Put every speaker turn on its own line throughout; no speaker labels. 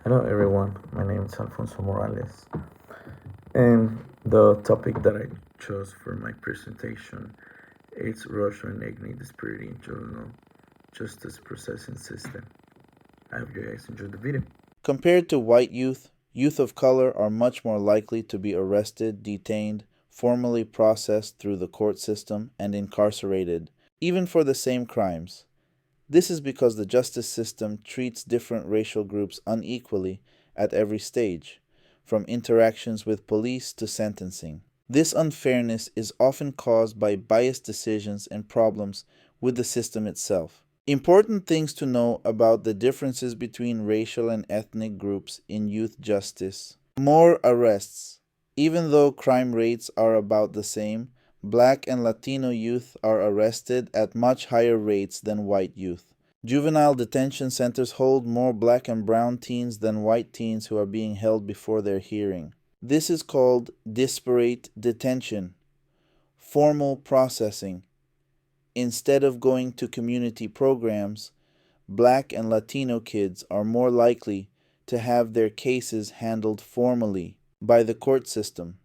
Hello everyone, my name is Alfonso Morales, and the topic that I chose for my presentation is racial and ethnic disparity in juvenile justice processing system. I hope you guys enjoyed the video.
Compared to white youth, youth of color are much more likely to be arrested, detained, formally processed through the court system, and incarcerated, even for the same crimes. This is because the justice system treats different racial groups unequally at every stage, from interactions with police to sentencing. This unfairness is often caused by biased decisions and problems with the system itself. Important things to know about the differences between racial and ethnic groups in youth justice. More arrests. Even though crime rates are about the same, black and Latino youth are arrested at much higher rates than white youth. Juvenile detention centers hold more black and brown teens than white teens who are being held before their hearing. This is called disparate detention, formal processing. Instead of going to community programs, black and Latino kids are more likely to have their cases handled formally by the court system.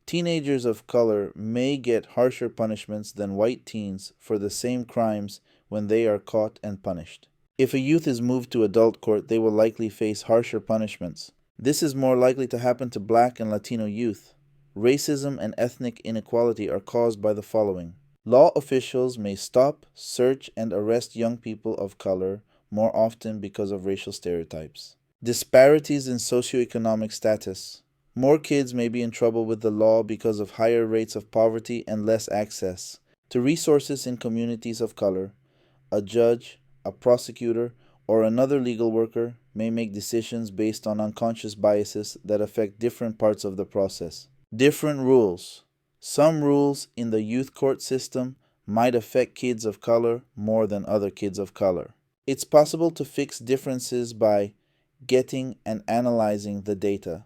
Teenagers of color may get harsher punishments than white teens for the same crimes when they are caught and punished. If a youth is moved to adult court, they will likely face harsher punishments. This is more likely to happen to black and Latino youth. Racism and ethnic inequality are caused by the following. Law officials may stop, search, and arrest young people of color more often because of racial stereotypes. Disparities in socioeconomic status. More kids may be in trouble with the law because of higher rates of poverty and less access to resources in communities of color. A judge, a prosecutor, or another legal worker may make decisions based on unconscious biases that affect different parts of the process. Different rules. Some rules in the youth court system might affect kids of color more than other kids of color. It's possible to fix differences by getting and analyzing the data.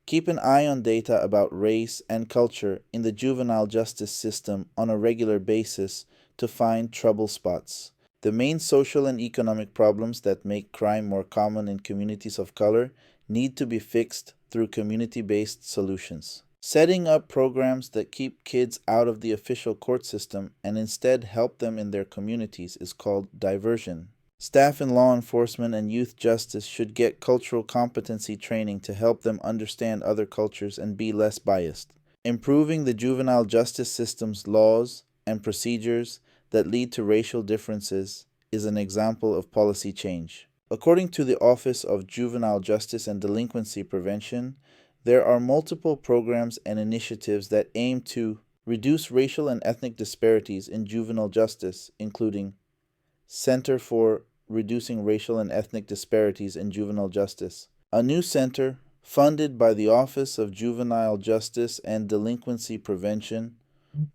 Keep an eye on data about race and culture in the juvenile justice system on a regular basis to find trouble spots. The main social and economic problems that make crime more common in communities of color need to be fixed through community based solutions. Setting up programs that keep kids out of the official court system and instead help them in their communities is called diversion. Staff in law enforcement and youth justice should get cultural competency training to help them understand other cultures and be less biased. Improving the juvenile justice system's laws and procedures that lead to racial differences is an example of policy change. According to the Office of Juvenile Justice and Delinquency Prevention, there are multiple programs and initiatives that aim to reduce racial and ethnic disparities in juvenile justice, including Center for Reducing Racial and Ethnic Disparities in Juvenile Justice, a new center funded by the Office of Juvenile Justice and Delinquency Prevention,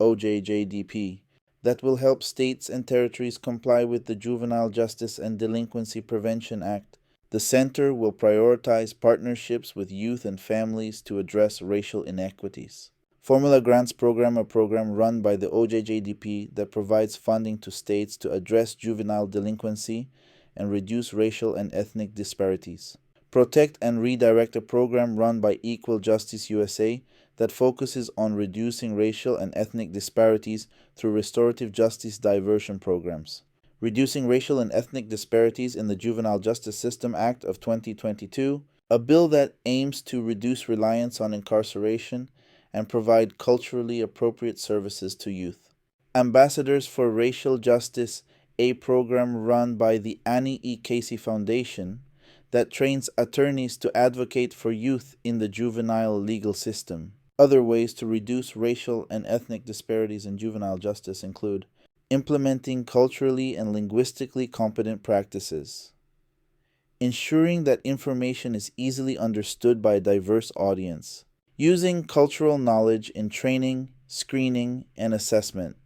OJJDP, that will help states and territories comply with the Juvenile Justice and Delinquency Prevention Act. The center will prioritize partnerships with youth and families to address racial inequities. Formula Grants Program, a program run by the OJJDP that provides funding to states to address juvenile delinquency and reduce racial and ethnic disparities. Protect and Redirect, a program run by Equal Justice USA that focuses on reducing racial and ethnic disparities through restorative justice diversion programs. Reducing Racial and Ethnic Disparities in the Juvenile Justice System Act of 2022, a bill that aims to reduce reliance on incarceration and provide culturally appropriate services to youth. Ambassadors for Racial Justice, a program run by the Annie E. Casey Foundation that trains attorneys to advocate for youth in the juvenile legal system. Other ways to reduce racial and ethnic disparities in juvenile justice include implementing culturally and linguistically competent practices, ensuring that information is easily understood by a diverse audience, using cultural knowledge in training, screening, and assessment.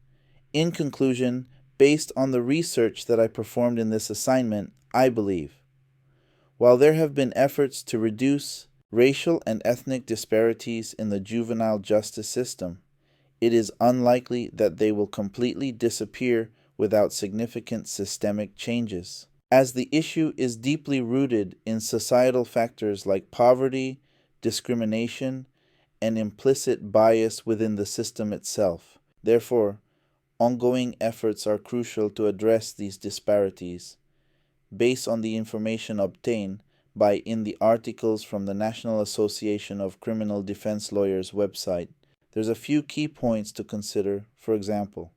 In conclusion, based on the research that I performed in this assignment, I believe, while there have been efforts to reduce racial and ethnic disparities in the juvenile justice system, it is unlikely that they will completely disappear without significant systemic changes. as the issue is deeply rooted in societal factors like poverty, discrimination, and implicit bias within the system itself. Therefore, ongoing efforts are crucial to address these disparities based on the information obtained by in the articles from the National Association of Criminal Defense Lawyers website. There's a few key points to consider. For example,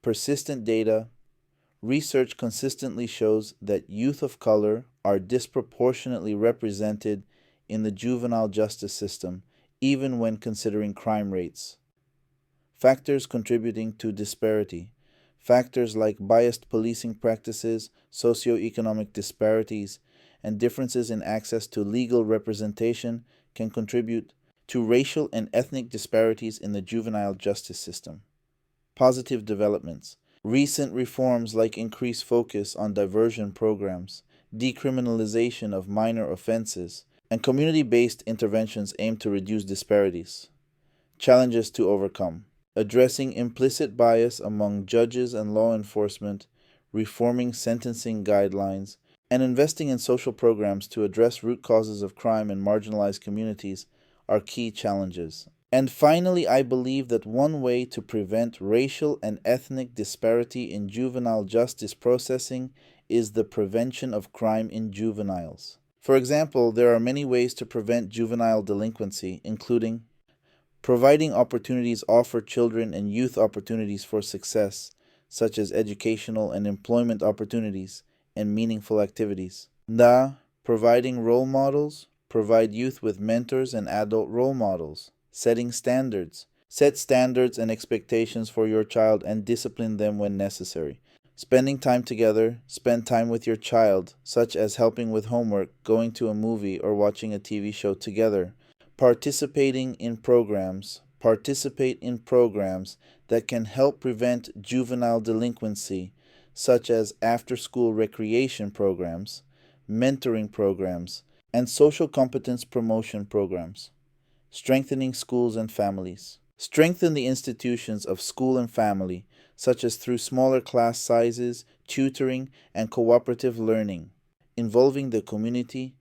persistent data. Research consistently shows that youth of color are disproportionately represented in the juvenile justice system, even when considering crime rates. Factors contributing to disparity. Factors like biased policing practices, socioeconomic disparities, and differences in access to legal representation can contribute to racial and ethnic disparities in the juvenile justice system. Positive developments. Recent reforms like increased focus on diversion programs, decriminalization of minor offenses, and community-based interventions aim to reduce disparities. Challenges to overcome. Addressing implicit bias among judges and law enforcement, reforming sentencing guidelines, and investing in social programs to address root causes of crime in marginalized communities are key challenges. And finally, I believe that one way to prevent racial and ethnic disparity in juvenile justice processing is the prevention of crime in juveniles. For example, there are many ways to prevent juvenile delinquency, including providing opportunities offer children and youth opportunities for success, such as educational and employment opportunities and meaningful activities. Providing role models, provide youth with mentors and adult role models. Setting standards. Set standards and expectations for your child and discipline them when necessary. Spending time together. Spend time with your child, such as helping with homework, going to a movie, or watching a TV show together. Participating in programs. Participate in programs that can help prevent juvenile delinquency, such as after-school recreation programs, mentoring programs, and social competence promotion programs. Strengthening schools and families. Strengthen the institutions of school and family, such as through smaller class sizes, tutoring, and cooperative learning. Involve the community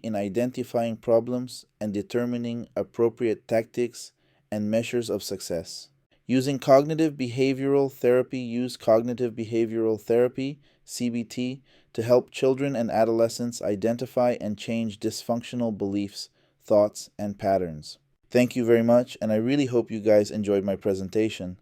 in identifying problems and determining appropriate tactics and measures of success. Using cognitive behavioral therapy, use cognitive behavioral therapy, CBT, to help children and adolescents identify and change dysfunctional beliefs, thoughts, and patterns. Thank you very much, and I really hope you guys enjoyed my presentation.